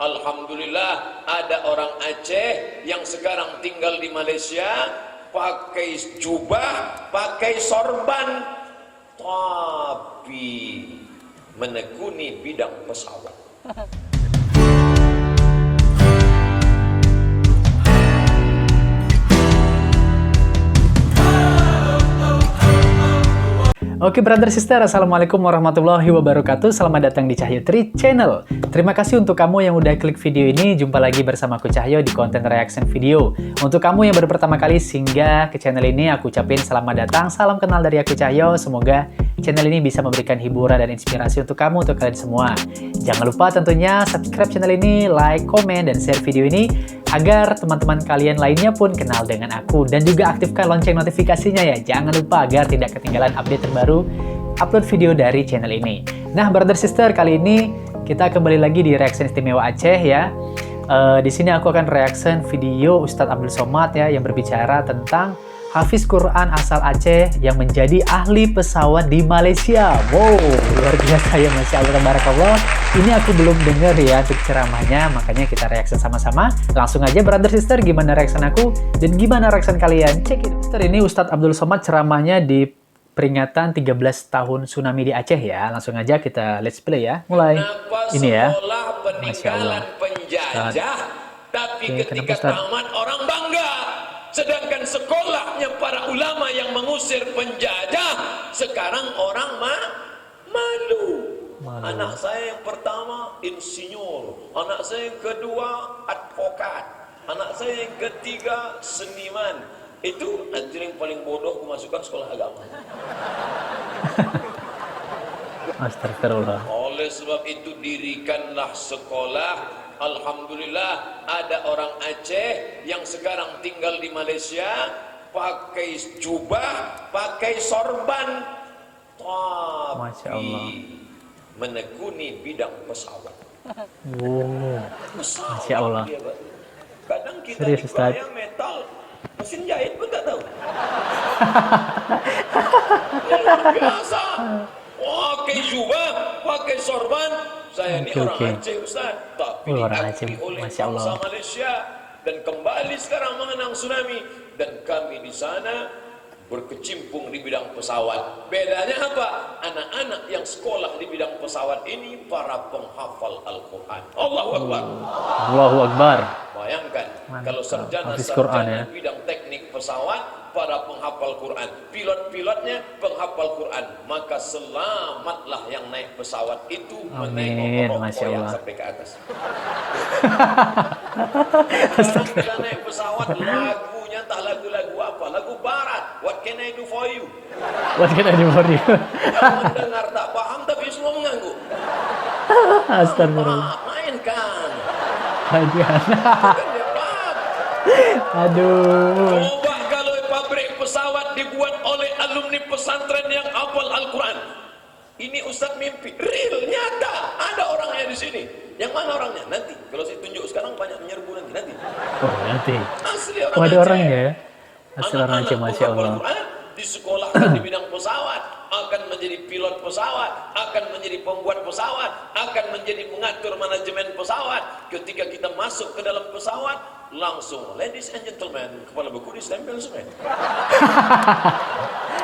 Alhamdulillah ada orang Aceh yang sekarang tinggal di Malaysia, pakai jubah, pakai sorban, tapi menekuni bidang pesawat. Oke brother sister, assalamualaikum warahmatullahi wabarakatuh. Selamat datang di Cahyo Tri Channel. Terima kasih untuk kamu yang udah klik video ini. Jumpa lagi bersama aku Cahyo di konten reaction video. Untuk kamu yang baru pertama kali singgah ke channel ini, aku ucapin selamat datang. Salam kenal dari aku Cahyo. Semoga channel ini bisa memberikan hiburan dan inspirasi untuk kamu, untuk kalian semua. Jangan lupa tentunya subscribe channel ini, like, komen, dan share video ini agar teman-teman kalian lainnya pun kenal dengan aku, dan juga aktifkan lonceng notifikasinya ya. Jangan lupa agar tidak ketinggalan update terbaru upload video dari channel ini. Nah, brother sister, kali ini kita kembali lagi di reaction istimewa Aceh ya. Di sini aku akan reaction video Ustadz Abdul Somad ya, yang berbicara tentang Hafiz Quran asal Aceh yang menjadi ahli pesawat di Malaysia. Wow, luar biasa ya, Masya Allah, tabarakallah. Ini aku belum dengar ya untuk ceramahnya, makanya kita reaction sama-sama. Langsung aja brother sister, gimana reaction aku dan gimana reaction kalian? Cek it. Sister, ini Ustadz Abdul Somad ceramahnya di peringatan 13 tahun tsunami di Aceh ya. Langsung aja kita let's play ya. Mulai. Ini ya. Masya Allah. Penjajah, tapi ketika tamat orang bangga. Sedangkan sekolahnya para ulama yang mengusir penjajah, sekarang orang malu. Anak saya yang pertama insinyur, anak saya yang kedua advokat, anak saya yang ketiga seniman. Itu nanti yang paling bodoh memasukkan sekolah agama. Astagfirullah. Oleh sebab itu dirikanlah sekolah. Alhamdulillah ada orang Aceh yang sekarang tinggal di Malaysia, pakai jubah, pakai sorban, tapi menekuni bidang pesawat. Wow. Masya Allah. Kadang kita serius, dibayar metal, mesin jahit pun tak tahu. Luar biasa. Pakai jubah, pakai sorban. Saya ini orang Aceh Ustaz, tapi diakui oleh bangsa Malaysia dan kembali sekarang mengenang tsunami, dan kami di sana berkecimpung di bidang pesawat. Bedanya apa? Anak-anak yang sekolah di bidang pesawat ini para penghafal Al-Quran. Allahu Akbar. Allahu Akbar. Bayangkan kalau sarjana di bidang teknik pesawat, para penghafal Quran, pilot-pilotnya penghafal Quran, maka selamatlah yang naik pesawat itu menengok orang sampai ke atas. Sekarang kita naik pesawat, lagunya tak lagu-lagu apa, lagu barat. What can I do for you? What can I do for you? Yang mendengar tak paham tapi semua mengangguk. Astagfirullah. Mainkan. Aduh. Coba kalau pabrik pesawat dibuat oleh alumni pesantren yang hafal Al-Quran. Ini Ustadz mimpi, real, nyata. Ada orangnya di sini. Yang mana orangnya? Nanti. Kalau saya tunjuk sekarang banyak menyerbu nanti. Oh, nanti. Asli orang Aceh. Ada orangnya ya? Asli orang Aceh, Masya Allah. Disekolahkan di bidang pesawat, akan menjadi pilot pesawat, akan menjadi pembuat pesawat, akan menjadi mengatur manajemen pesawat. Ketika kita masuk ke dalam pesawat, langsung ladies and gentlemen, kepala beku ditempel semua.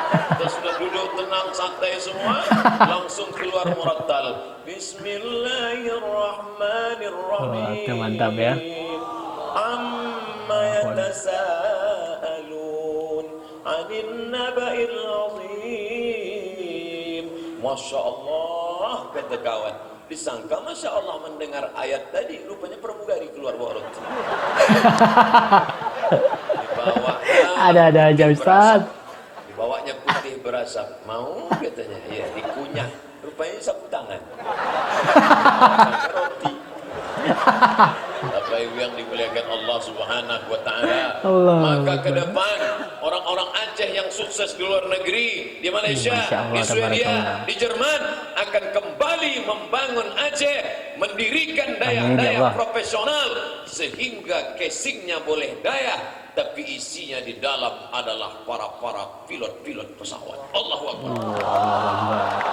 Kita sudah duduk tenang santai semua, langsung keluar murattal. Bismillahirrahmanirrahim. Mantap ya. Amma yatasaalun 'anil naba'il 'azim. Masya Allah, kata kawan. Disangka Masya Allah mendengar ayat tadi, rupanya pramugari keluar bawa roti. Ada aja Ustaz. Dibawanya putih berasap. Mau katanya, ya dikunyah. Rupanya sapu tangan. Roti. Bapak Ibu yang dimuliakan Allah Subhanahu wa Ta'ala, maka ke depan orang-orang Aceh yang sukses di luar negeri, di Malaysia, di Swedia, di Jerman, akan kembali membangun Aceh, mendirikan daya-daya profesional sehingga casingnya boleh daya, tapi isinya di dalam adalah para pilot-pilot pesawat. Allahu Akbar.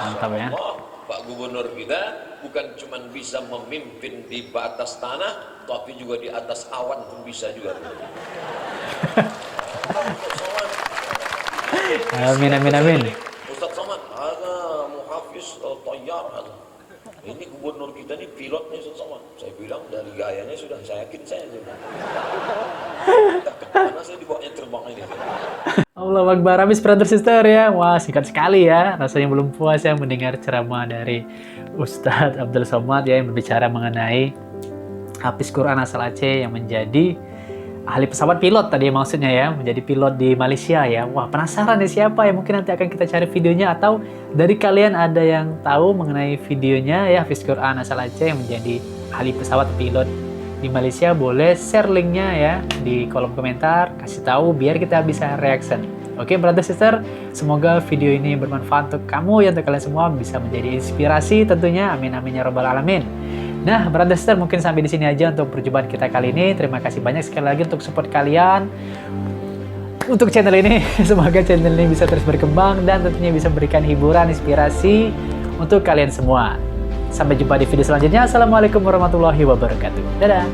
Mantap ya. Pak Gubernur kita bukan cuma bisa memimpin di batas tanah, tapi juga di atas awan pun bisa juga. Amin, amin, amin. Ustaz Somad, ada muhafiz tayyar. Ini gubernur kita ini pilotnya Ustaz Somad. Saya bilang dari gayanya sudah, saya yakin saya sudah. Karena saya dibawanya terbang ini. Allah Akbar, habis brother sister ya. Wah, singkat sekali ya. Rasanya belum puas ya mendengar ceramah dari Ustadz Abdul Somad ya, yang berbicara mengenai Hafiz Quran asal Aceh yang menjadi ahli pesawat pilot tadi maksudnya ya, menjadi pilot di Malaysia ya. Wah, penasaran nih siapa ya? Mungkin nanti akan kita cari videonya, atau dari kalian ada yang tahu mengenai videonya ya, Hafiz Quran asal Aceh yang menjadi ahli pesawat pilot di Malaysia, boleh share linknya ya di kolom komentar, kasih tahu biar kita bisa reaction. Oke brother sister, semoga video ini bermanfaat untuk kamu ya, untuk kalian semua bisa menjadi inspirasi tentunya. Amin amin ya robbal alamin. Nah brother sister, mungkin sampai di sini aja untuk perjumpaan kita kali ini. Terima kasih banyak sekali lagi untuk support kalian untuk channel ini. Semoga channel ini bisa terus berkembang dan tentunya bisa memberikan hiburan, inspirasi untuk kalian semua. Sampai jumpa di video selanjutnya. Assalamualaikum warahmatullahi wabarakatuh. Dadah.